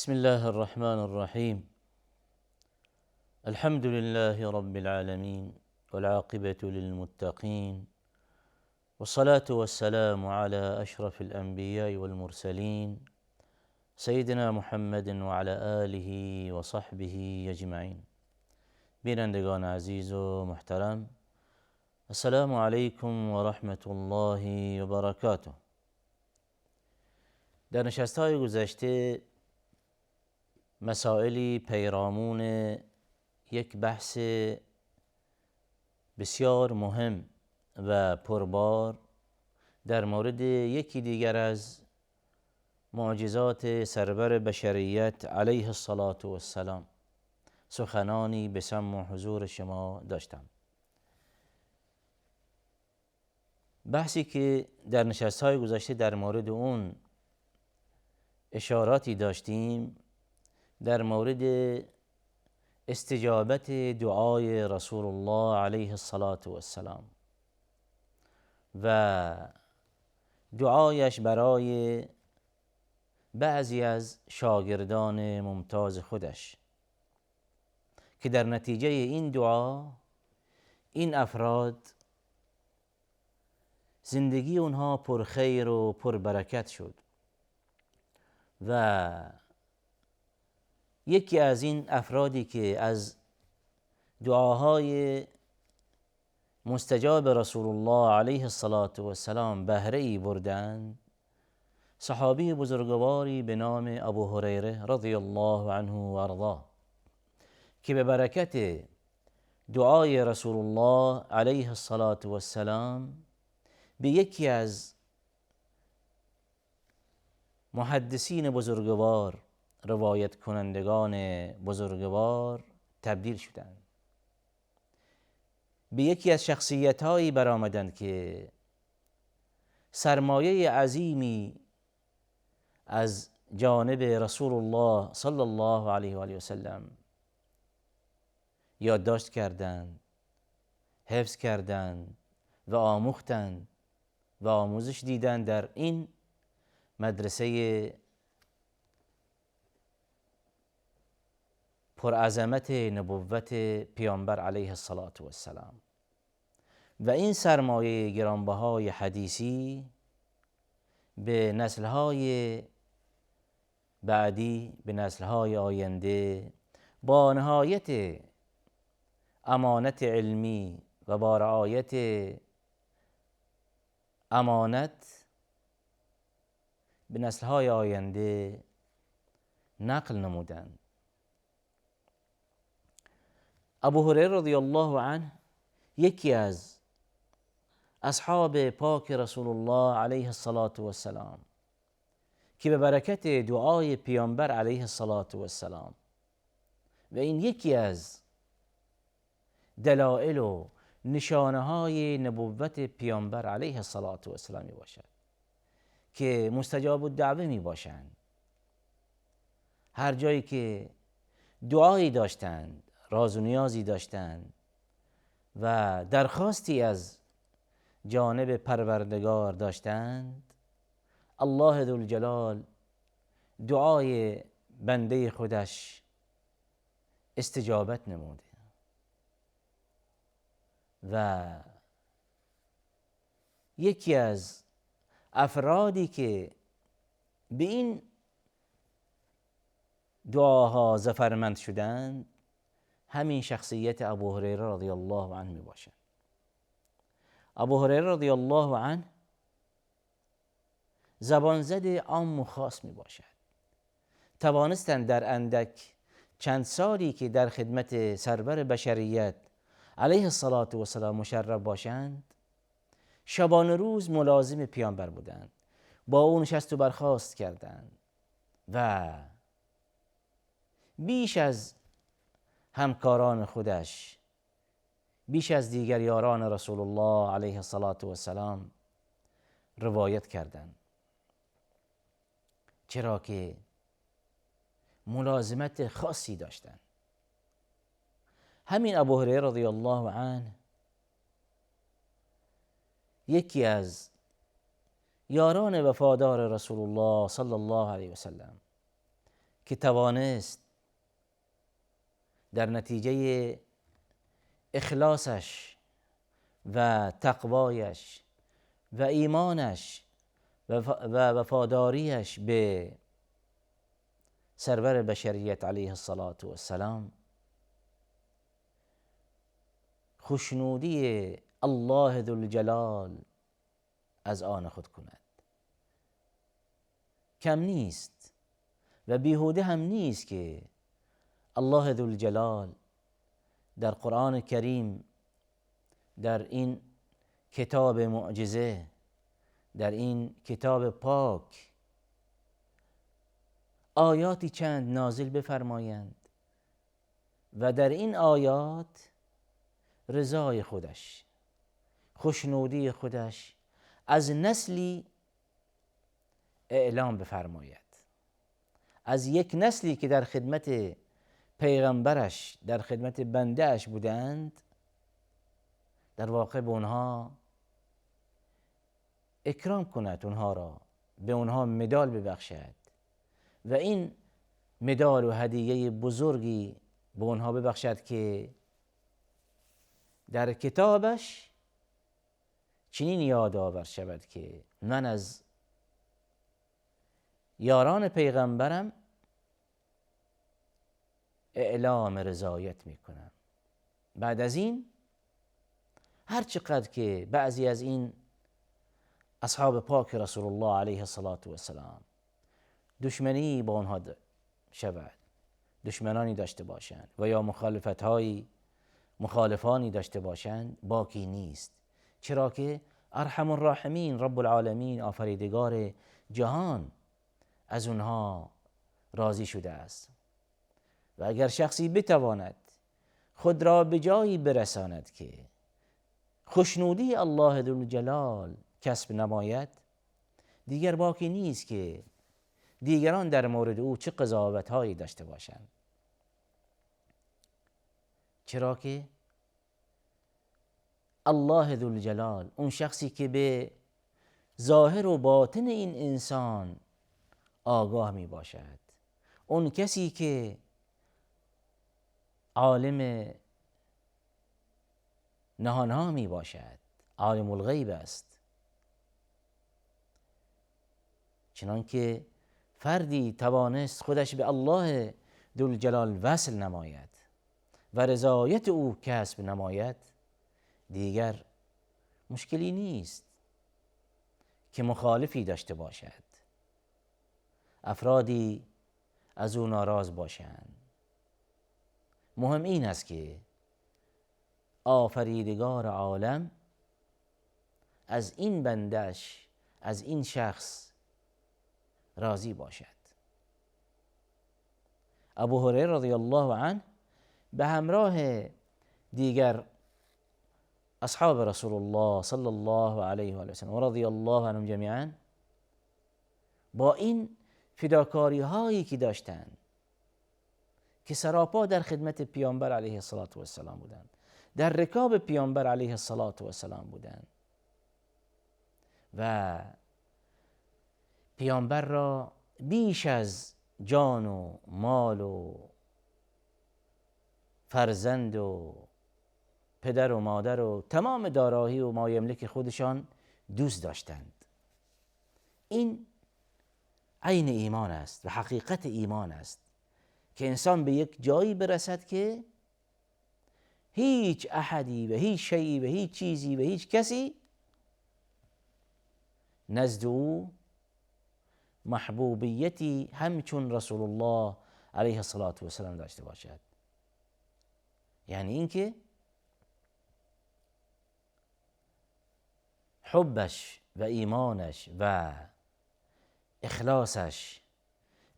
بسم الله الرحمن الرحيم. الحمد لله رب العالمين والعاقبة للمتقين، والصلاة والسلام على أشرف الأنبياء والمرسلين سيدنا محمد وعلى آله وصحبه أجمعين. بینندگان عزیز و محترم، السلام علیکم و رحمت الله و برکاته. در نشست‌های گذشته مسائلی پیرامون یک بحث بسیار مهم و پربار در مورد یکی دیگر از معجزات سرور بشریت علیه الصلاة والسلام سخنانی به سمع و حضور شما داشتم. بحثی که در نشست‌های گذشته در مورد اون اشاراتی داشتیم در مورد استجابت دعای رسول الله علیه الصلاة والسلام و دعایش برای بعضی از شاگردان ممتاز خودش که در نتیجه این دعا این افراد زندگی اونها پرخیر و پربرکت شد و یکی از این افرادی که از دعاهای مستجاب رسول الله علیه الصلاة والسلام بهره ای بردند، صحابی بزرگواری به نام ابو هریره رضی الله عنه و ارضاه که به برکت دعای رسول الله علیه الصلاة والسلام به یکی از محدثین بزرگوار، روایت کنندگان بزرگوار تبدیل شدند، به یکی از شخصیت‌هایی برآمدند که سرمایه عظیمی از جانب رسول الله صلی الله علیه و آله و سلم یادداشت کردند، حفظ کردند و آموختند و آموزش دیدند در این مدرسه پرعظمت نبوت پیامبر علیه الصلاة والسلام. و این سرمایه گرانبهای حدیثی به نسل‌های بعدی، به نسل‌های آینده با نهایت امانت علمی و با رعایت امانت به نسل‌های آینده نقل نمودند. ابو هریره رضی الله عنه یکی از اصحاب پاک رسول الله علیه الصلاة والسلام که به برکت دعای پیامبر علیه الصلاة والسلام و این یکی از دلائل و نشانه های نبوت پیامبر علیه الصلاة والسلام می باشد که مستجاب الدعوه می باشند. هر جایی که دعایی داشتند، راز و نیازی داشتند و درخواستی از جانب پروردگار داشتند، الله ذوالجلال دعای بنده خودش استجابت نموده و یکی از افرادی که به این دعاها ظفرمند شدند همین شخصیت ابو هریره رضی الله عنه می باشد. ابو هریره رضی الله عنه زبان زد عام و خاص می باشد. توانستند در اندک چند سالی که در خدمت سرور بشریت علیه الصلاة والسلام مشرف باشند شبانه روز ملازم پیامبر بودند، با او نشست و برخاست کردند و بیش از همکاران خودش، بیش از دیگر یاران رسول الله علیه الصلاة والسلام روایت کردند، چرا که ملازمت خاصی داشتند. همین ابو هریره رضی الله عنه یکی از یاران وفادار رسول الله صلی الله علیه و سلم که توانست در نتیجه اخلاصش و تقوایش و ایمانش و وفاداریش به سرور بشریت علیه الصلاة والسلام خوشنودی الله ذوالجلال از آن خود کند. کم نیست و بیهوده هم نیست که الله ذوالجلال در قرآن کریم، در این کتاب معجزه، در این کتاب پاک آیاتی چند نازل بفرمایند و در این آیات رضای خودش، خوشنودی خودش از نسلی اعلام بفرماید، از یک نسلی که در خدمت پیغمبرش، در خدمت بنده اش بودند، در واقع به اونها اکرام کند، اونها را به اونها مدال ببخشد و این مدال و هدیه بزرگی به اونها ببخشد که در کتابش چنین یادآور شود که من از یاران پیغمبرم اعلام رضایت میکنم. بعد از این هر چقدر که بعضی از این اصحاب پاک رسول الله علیه الصلاة والسلام دشمنی با آنها شود، دشمنانی داشته باشند و یا مخالفانی داشته باشند، باکی نیست، چرا که ارحم الراحمین رب العالمین، آفریدگار جهان، از اونها راضی شده است. و اگر شخصی بتواند خود را به جایی برساند که خوشنودی الله ذوالجلال کسب نماید، دیگر باکی نیست که دیگران در مورد او چه قضاوت‌هایی داشته باشند، چرا که الله ذوالجلال، اون شخصی که به ظاهر و باطن این انسان آگاه می باشد، اون کسی که عالم نهانها می باشد، عالم الغیب است، چنان که فردی توانست خودش به الله ذوالجلال وصل نماید و رضایت او کسب نماید، دیگر مشکلی نیست که مخالفی داشته باشد، افرادی از او ناراض باشند. مهم این است که آفریدگار عالم از این بندش، از این شخص راضی باشد. ابو هریره رضی الله عنه به همراه دیگر اصحاب رسول الله صلی الله علیه و سلم و رضی الله عنهم جمیعا با این فداکاری هایی که داشتند، که سراپا در خدمت پیامبر علیه الصلاة والسلام بودند، در رکاب پیامبر علیه الصلاة والسلام بودند و پیامبر را بیش از جان و مال و فرزند و پدر و مادر و تمام دارایی و مایملک خودشان دوست داشتند. این عین ایمان است و حقیقت ایمان است که انسان به یک جایی برسد که هیچ احدی و هیچ شیئی و هیچ چیزی و هیچ کسی نزد او محبوبیتی همچون رسول الله علیه الصلاة والسلام داشته باشد. یعنی اینکه حبش و ایمانش و اخلاصش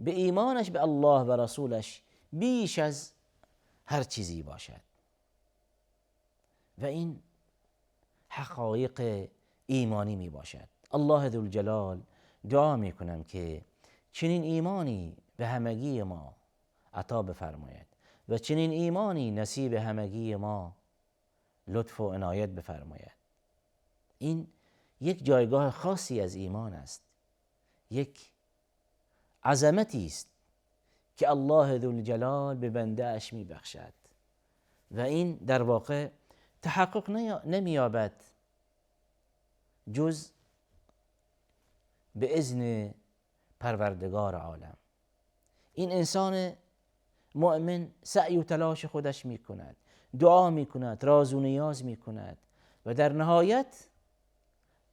به ایمانش به الله و رسولش بیش از هر چیزی باشد. و این حقایق ایمانی می باشد. الله ذوالجلال دعا می کنم که چنین ایمانی به همگی ما عطا بفرماید و چنین ایمانی نصیب همگی ما لطف و عنایت بفرماید. این یک جایگاه خاصی از ایمان است، یک عظمتی است که الله ذوالجلال به بنده اش میبخشد و این در واقع تحقق نمییابد جز به اذن پروردگار عالم. این انسان مؤمن سعی و تلاش خودش میکند، دعا میکند، راز و نیاز میکند و در نهایت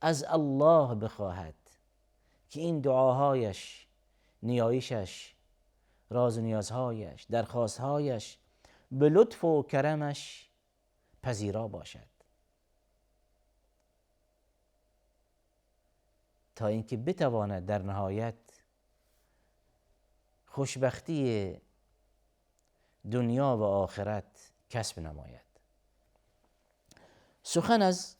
از الله بخواهد که این دعاهایش، نیایشش، راز و نیازهایش، درخواستهایش به لطف و کرمش پذیرا باشد، تا اینکه بتواند در نهایت خوشبختی دنیا و آخرت کسب نماید. سخن از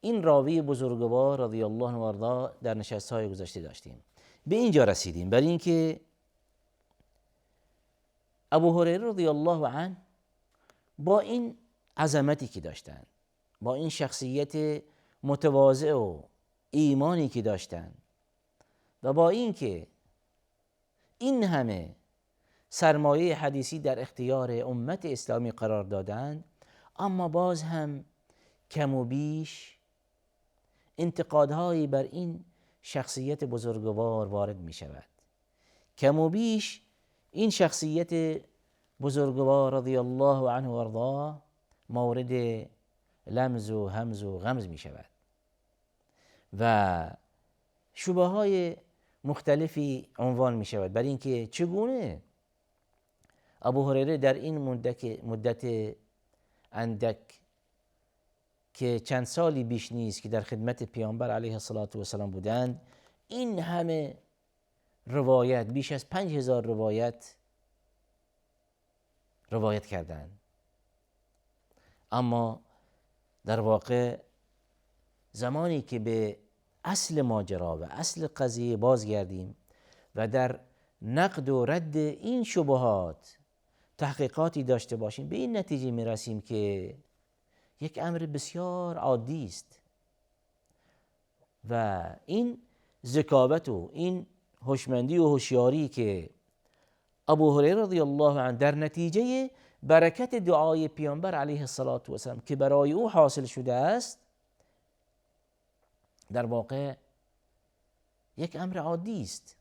این راوی بزرگوار رضی الله عنه و ارضاه در نشست‌های گذشته داشتیم. به اینجا رسیدیم برای اینکه ابو هریره رضی الله عنه با این عظمتی که داشتند، با این شخصیت متواضع و ایمانی که داشتند و با اینکه این همه سرمایه حدیثی در اختیار امت اسلامی قرار دادند، اما باز هم کم و بیش انتقادهایی بر این شخصیت بزرگوار وارد می شود. کم و بیش این شخصیت بزرگوار رضی الله عنه و ارضاه مورد لمز و همز و غمز می شود و شبه های مختلفی عنوان می شود برای اینکه چگونه ابو هریره در این مدت اندک که چند سالی بیش نیست که در خدمت پیامبر علیه الصلاة و السلام بودند، این همه روایت، بیش از 5000 روایت کردند. اما در واقع زمانی که به اصل ماجرا و اصل قضیه بازگردیم و در نقد و رد این شبهات تحقیقاتی داشته باشیم، به این نتیجه می رسیم که یک امر بسیار عادی است و این ذکاوت و این هوشمندی و هوشیاری که ابو هریره رضی الله عنه در نتیجه برکت دعای پیامبر علیه الصلاة و السلام که برای او حاصل شده است، در واقع یک امر عادی است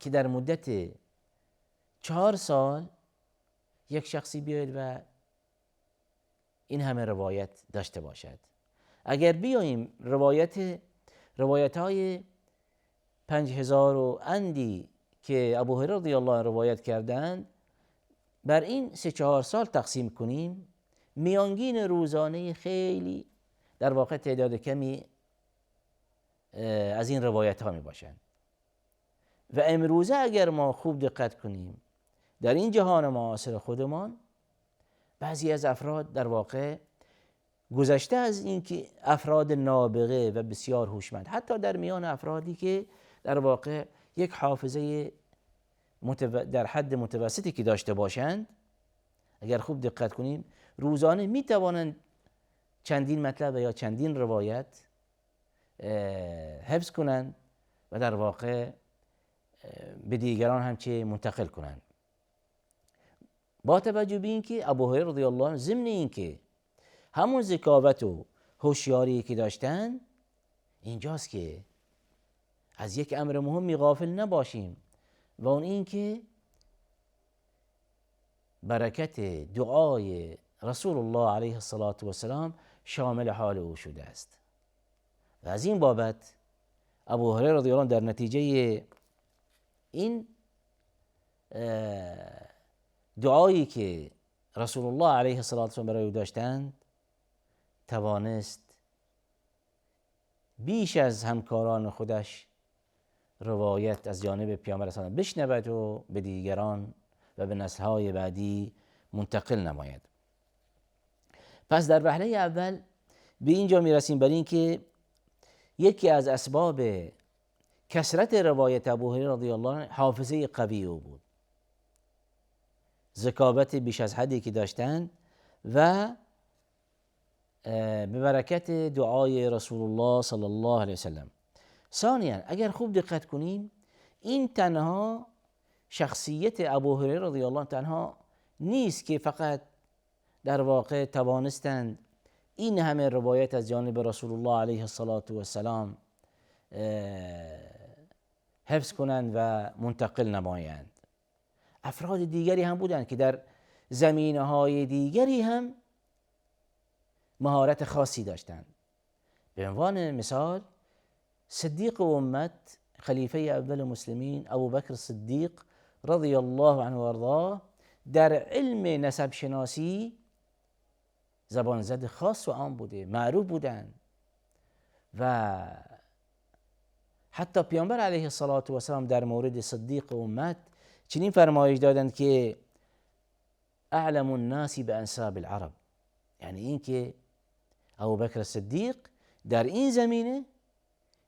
که در مدت 4 سال یک شخصی بیاید و این همه روایت داشته باشد. اگر بیاییم روایت های 5000 و اندی که ابو هریره رضی الله عنه روایت کردند بر این 3-4 سال تقسیم کنیم، میانگین روزانه خیلی در واقع تعداد کمی از این روایت ها می باشند و امروزه اگر ما خوب دقت کنیم در این جهان معاصر خودمان، بعضی از افراد در واقع گذشته از اینکه افراد نابغه و بسیار هوشمند، حتی در میان افرادی که در واقع یک حافظه در حد متوسطی که داشته باشند، اگر خوب دقت کنیم روزانه می توانند چندین مطلب یا چندین روایت حفظ کنند و در واقع به دیگران هم چه منتقل کنند. با توجه به اینکه ابو هریره رضی الله عنه ضمن اینکه همون ذکاوت و هوشیاری که داشتن، اینجاست که از یک امر مهمی غافل نباشیم و اون این که برکت دعای رسول الله علیه الصلاة و السلام شامل حال او شده است و از این بابت ابو هریره رضی الله عنه در نتیجه این دعایی که رسول الله علیه الصلاة و السلام برای او داشتند توانست بیش از همکاران خودش روایت از جانب پیامبر صلی الله علیه و آله بشنود و به دیگران و به نسل‌های بعدی منتقل نماید. پس در وهله اول به اینجا میرسیم برای اینکه یکی از اسباب کثرت روایت ابو هریره رضی الله عنه حافظه قوی او بود، ذکاوت بیش از حدی که داشتند و به برکت دعای رسول الله صلی الله علیه و سلم. ثانیاً اگر خوب دقت کنیم این تنها شخصیت ابو هریره رضی الله تنها نیست که فقط در واقع توانستند این همه روایت از جانب رسول الله علیه السلام حفظ کنند و منتقل نمایند. افراد دیگری هم بودند که در زمینه‌های دیگری هم مهارت خاصی داشتند. به عنوان مثال صدیق امت خلیفه اول مسلمین ابوبکر صدیق رضی الله عنه و ارضاه در علم نسب شناسی زبان زد خاص و عام بوده، معروف بودند و حتی پیامبر علیه السلام در مورد صدیق امت چنین فرمایش دادند که اعلم الناس بانساب العرب، یعنی این که ابوبکر صدیق در این زمینه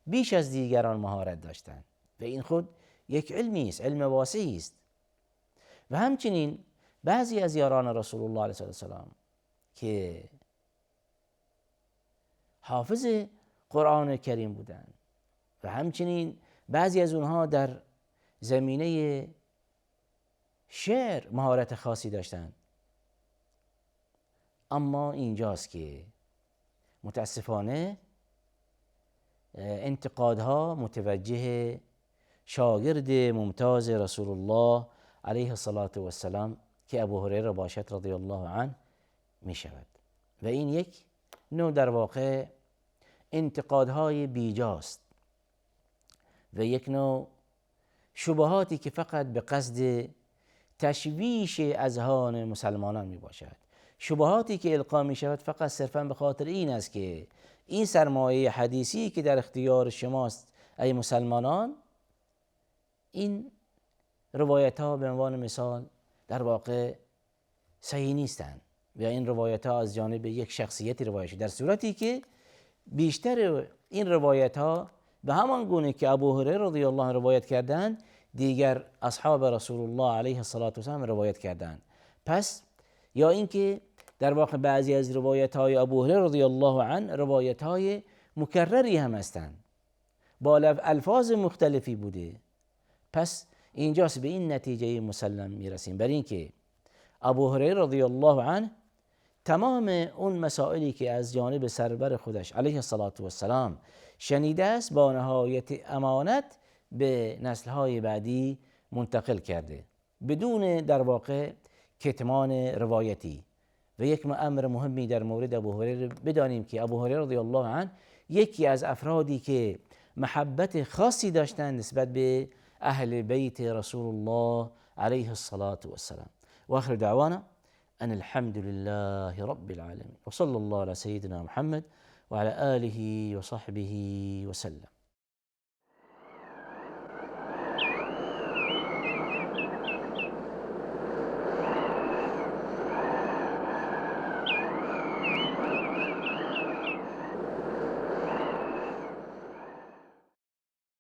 بیش از دیگران مهارت داشتند و این خود یک علمی است، علم واسعی است. و همچنین بعضی از یاران رسول الله علیه السلام که حافظ قرآن کریم بودند و همچنین بعضی از اونها در زمینه شعر مهارت خاصی داشتند. اما اینجاست که متاسفانه انتقادها متوجه شاگرد ممتاز رسول الله علیه السلام که ابو هریره باشد رضی الله عنه می شود و این یک نوع در واقع انتقادهای بیجاست و یک نوع شبهاتی که فقط به قصد تشویش اذهان مسلمانان می باشد. شبهاتی که القا می شود فقط صرفاً به خاطر این است که این سرمایه حدیثی که در اختیار شماست ای مسلمانان، این روایت ها به عنوان مثال در واقع صحیح نیستند و این روایت ها از جانب یک شخصیتی روایت شده، در صورتی که بیشتر این روایت ها به همان گونه که ابو هریره رضی الله عنه روایت کردند دیگر اصحاب رسول الله علیه السلام روایت کردند. پس یا اینکه در واقع بعضی از روایت های ابو هریره رضی الله عنه روایت های مکرری هم هستند با الفاظ مختلفی بوده. پس اینجاست به این نتیجه مسلم میرسیم بر این که ابو هریره رضی الله عنه تمام اون مسائلی که از جانب سرور خودش علیه السلام شنیده است با نهایت امانت به نسل‌های بعدی منتقل کرده بدون در واقع کتمان روایتی. و یک امر مهمی در مورد ابو هریره بدانیم که ابو هریره رضی الله عنه یکی از افرادی که محبت خاصی داشتند نسبت به اهل بیت رسول الله علیه السلام. و آخر دعوانا ان الحمد لله رب العالمين وصلى الله على سيدنا محمد وعلى آله وصحبه وسلم.